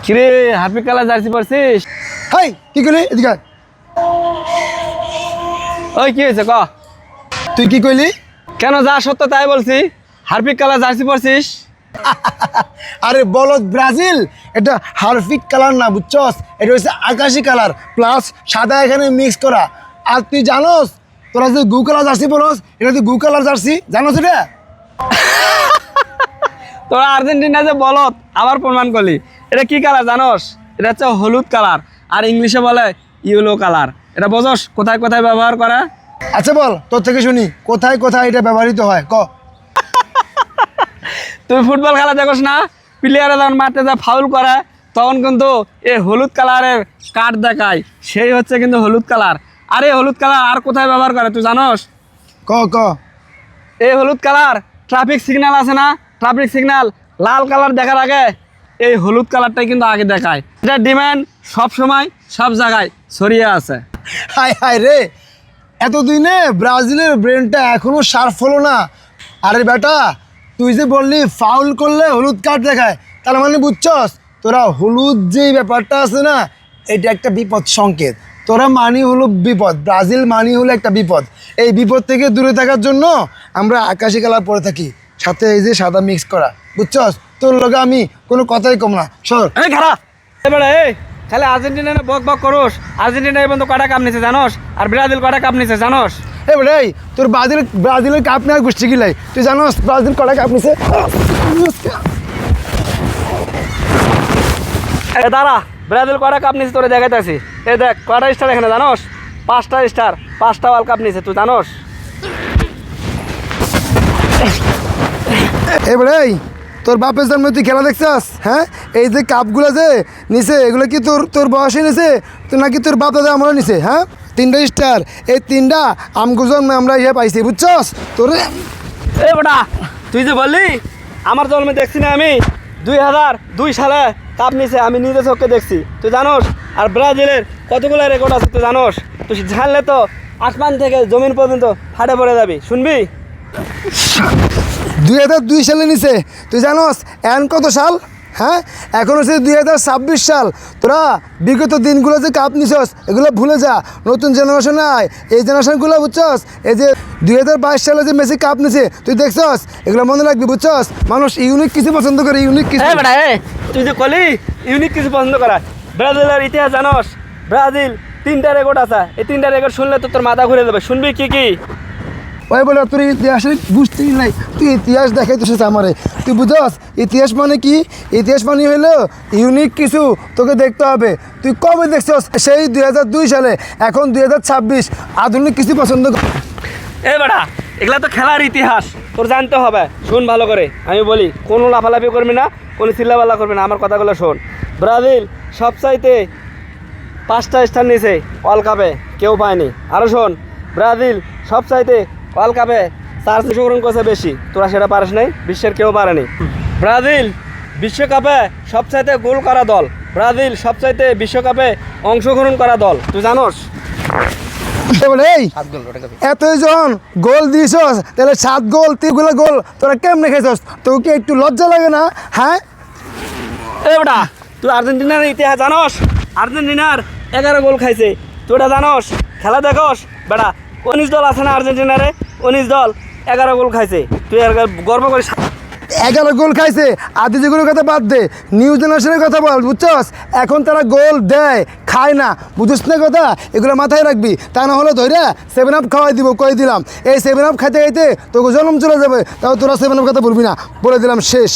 কিরে Harpic colour jersey পরছিস? High কি কইলি এদিকে ওই কি হয়েছে ক? তুই কি কইলি? কেন যা সত্য তাই বলছি। হারপিক কালার জার্সি পরছিস? আরে বলদ ব্রাজিল, এটা হারফিক কালার না বুঝছস, এটা হচ্ছে আকাশি কালার প্লাস সাদা এখানে মিক্স করা। আর তুই জানোস তোরা যে গু কালার জার্সি পরস, এটা তুই গু কালার জার্সি জানোস এটা? তোরা আর্জেন্টিনা যে বলত আবার প্রমাণ করলি। এটা কি কালার জানোস? এটা হচ্ছে হলুদ কালার, আর ইংলিশে বলে ইয়েলো কালার। এটা বোঝস কোথায় কোথায় ব্যবহার করে? আচ্ছা বল তোর থেকে শুনি কোথায় কোথায় এটা ব্যবহৃত হয় ক। তুই ফুটবল খেলা দেখোস না, প্লেয়ারে যখন মাঠে যা ফাউল করে তখন কিন্তু এই হলুদ কালারের কার্ড দেখায়, সেই হচ্ছে কিন্তু হলুদ কালার। আর এই হলুদ কালার আর কোথায় ব্যবহার করে তুই জানোস? ক ক এই হলুদ কালার ট্রাফিক সিগন্যাল আছে না, ট্রাফিক সিগন্যাল লাল কালার দেখার আগে এই হলুদ কালারটাই কিন্তু আগে দেখায়। এটা ডিমান্ড সব সময় সব জায়গায় ছড়িয়ে আছে। হাই হাই রে, এতদিনে ব্রাজিলের ব্রেনটা এখনো শার্প হলো না। আরে বেটা তুই যে বললি ফাউল করলে হলুদ কার্ড দেখায়, তার মানে বুঝছস তোরা হলুদ যে ব্যাপারটা আছে না, এটা একটা বিপদ সংকেত। তোরা মানি হলো বিপদ, ব্রাজিল মানি হলো একটা বিপদ। এই বিপদ থেকে দূরে থাকার জন্য আমরা আকাশি কালার পরে থাকি, সাথে এই যে সাদা মিক্স করা, বুঝছস? তোর লগে আমি কোনো কথাই কম না, সর। এই খারাপ এবারে এই খালি আর্জেন্টিনা বক বক করোস। আর্জেন্টিনা এই পর্যন্ত কটা কাপ নিছে জানোস? আর ব্রাজিল কটা কাপ নিছে জানোস? এবারে তোর ব্রাজিলের কাপ নেওয়ার গোষ্ঠী গিলাই, তুই জানোস ব্রাজিল কটা কাপ নিছে? এ দাঁড়া, ব্রাজিল কটা কাপ নিছে তোরে দেখাইতেছি। এই দেখ কটা স্টার এখানে জানোস? 5টা স্টার, 5টা ওয়ার্ল্ড কাপ নিছে, তুই জানোস? এবারে তোর বাপের জন্মে তুই খেলা দেখছাস? হ্যাঁ, এই যে কাপগুলো যে নিছে এগুলো কি তোর বয়সে নিছে তো নাকি তোর বাপ দাদা আমরা নিছে? হ্যাঁ, 3টা স্টার, এই 3টা আমগো জন্মে আমরা পাইছি, বুঝছস? তোরে এই বেটা তুই যে বললি আমার জন্মে দেখছি না আমি 2002 সালে কাপ নিছে, আমি নিজে চোখে দেখছি, তুই জানোস? আর ব্রাজিলের কতগুলো রেকর্ড আছে তুই জানোস? তুই জানলে তো আসমান থেকে জমিন পর্যন্ত ফাটে পড়ে যাবি, শুনবি? 2002 সালে নিছে, তুই জানোস এখন কত সাল? হ্যাঁ, এখন হচ্ছে 2026 সাল। তোরা বিগত দিনগুলো যে কাপ নিছস এগুলো ভুলে যা, নতুন জেনারেশন আয়, এই জেনারেশনগুলো বুঝছস? এই যে 2022 সালে যে মেসি কাপ নিছে তুই দেখছস, এগুলো মনে রাখবি, বুঝছস? মানুষ ইউনিক কিছু পছন্দ করে, ইউনিক কিছু। তুই যে কলি ইউনিক কিছু পছন্দ করা, ব্রাজিলের ইতিহাস জানোস? ব্রাজিল 3টা রেকর্ড আছে, এই 3টা রেকর্ড শুনলে তো তোর মাথা ঘুরে যাবে, শুনবি কি কি? ওই বলে তোর ইতিহাসের বুঝতেই নাই, তুই ইতিহাস দেখাই তো আমারে, তুই বুঝছস? ইতিহাস মানে কি? ইতিহাস মানে হলো ইউনিক কিছু তোকে দেখতে হবে। তুই কবে দেখছস? সেই 2002 সালে, এখন 2026, আধুনিক কিছু পছন্দ কর। এ বেটা এগুলা তো খেলার ইতিহাস, তোর জানতে হবে। শোন ভালো করে, আমি বলি, কোনো লাফালাফি করবি না, কোনো চিল্লাপাল্লা করবি না, আমার কথাগুলো শোন। ব্রাজিল সবচাইতে 5টা স্টার নিছে ওয়ার্ল্ড কাপে, কেউ পায়নি। আরও শোন, ব্রাজিল সবচাইতে ওয়ার্ল্ড কাপে 4 অংশগ্রহণ করছে বেশি, তোরা সেটা পারিস নাই, বিশ্বের কেউ পারেনি। ব্রাজিল বিশ্বকাপে সবচাইতে গোল করা দল, ব্রাজিল সবচাইতে বিশ্বকাপে অংশগ্রহণ করা দল, তুই জানোস? এই এতজন গোল দিয়েছস, তাহলে 7 গোল 3 গোল তোরা কেমনে খেয়েছস? তোকে একটু লজ্জা লাগে না? হ্যাঁ, এ বেটা তুই আর্জেন্টিনার ইতিহাস জানোস? আর্জেন্টিনার 11 গোল খাইছে, তুই ওটা জানোস? খেলা দেখোস বেটা? 19 দল আছে না আর্জেন্টিনারে, 19 দল 11 গোল খাইছে, তুই আর গর্ব করিস? 11 গোল খাইছে, আদি যেগুলোর কথা বাদ দে, নিউ জেনারেশনের কথা বল, বুঝছস? এখন তারা গোল দেয়, খায় না, বুঝছ না কথা? এগুলো মাথায় রাখবি, তা না হলে ধরে 7 আপ খাওয়াই দিব, কই দিলাম। এই 7 আপ খাইতে খাইতে তোকে জন্ম চলে যাবে, তাও তোরা 7 আপ কথা বলবি না, বলে দিলাম, শেষ।